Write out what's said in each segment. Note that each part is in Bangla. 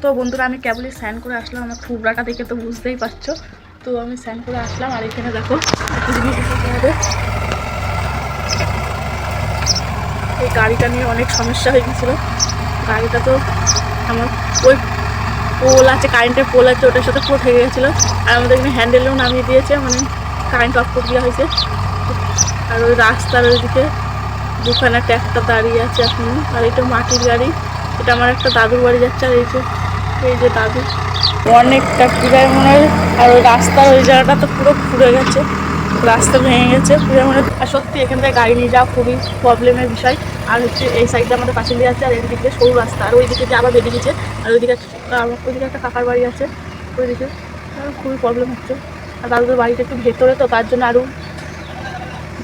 তো বন্ধুরা আমি কেবলই স্নান করে আসলাম, আমার থুবড়াটা দেখে তো বুঝতেই পারছো। তো আমি স্নান করে আসলাম আর এখানে দেখো এই গাড়িটা নিয়ে অনেক সমস্যা হয়ে গেছিলো। গাড়িটা তো আমার ওই পোল আছে, কারেন্টের পোল আছে, ওটার সাথে পুরো ঠেকে গেছিলো। আর আমাদের এখানে হ্যান্ডেলও নামিয়ে দিয়েছে, মানে কারেন্ট অফ করে দেওয়া হয়েছে। আর ওই রাস্তার ওইদিকে দুখানা ট্র্যাক্টর দাঁড়িয়ে আছে এখনো। আর এটা মাটির গাড়ি, এটা আমার একটা দাদুর বাড়ি যাচ্ছে। আর এই যে দাদু অনেকটা প্রায় মনে হয়। আর ওই রাস্তার ওই জায়গাটা তো পুরো খুঁড়ে গেছে, রাস্তা ভেঙে গেছে পুরো মনে। আর সত্যি এখান থেকে গাড়ি নিয়ে যাওয়া খুবই প্রবলেমের বিষয়। আর হচ্ছে এই সাইডে আমাদের পাশে দিয়ে আছে, আর এই দিকে সরু রাস্তা, আর ওই দিকে যে আবার বেরিয়ে গেছে। আর ওইদিকে একটা কাকার বাড়ি আছে, ওইদিকে খুবই প্রবলেম হচ্ছে। আর দাদুদের বাড়িটা একটু ভেতরে, তো তার জন্য আরও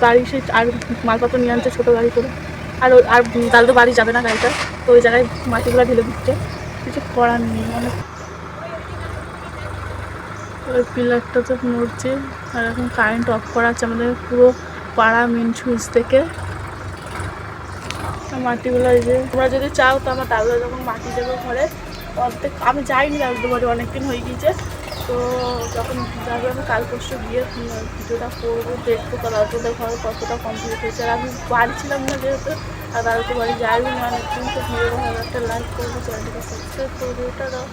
গাড়ি সে আর মালপত্র নিয়ে আনছে ছোটো গাড়ি করে। আর দাদুদের বাড়ি যাবে না গাড়িটা, তো ওই জায়গায় মাটিগুলো ঢেলে দিচ্ছে, কিছু করার নেই। অনেক ওই পিলারটাতে নড়ছে। আর এখন কারেন্ট অফ করা আছে আমাদের পুরো পাড়া মেন সুইচ থেকে। মাটিগুলো এই যে তোমরা যদি চাও তো আমার দাদুরা যখন মাটি দেবো ঘরে অর্ধেক, আমি যাইনি দাদুদের বাড়ি অনেকদিন হয়ে গিয়েছে। তো যখন যাবে আমি কাল পরশু গিয়ে ভিডিওটা করবো, দেখবো তো দাদুদের ঘরে কতটা কমপ্লিট হয়েছে। আর আমি বাড়ি ছিলাম না যেহেতু, আর দাদুদের বাড়ি যাইনি অনেকদিন। তো ভিডিওটা ভালো একটা লাইক করবো, চ্যানেলটাকে সাবস্ক্রাইব করবো, ওটা দাও।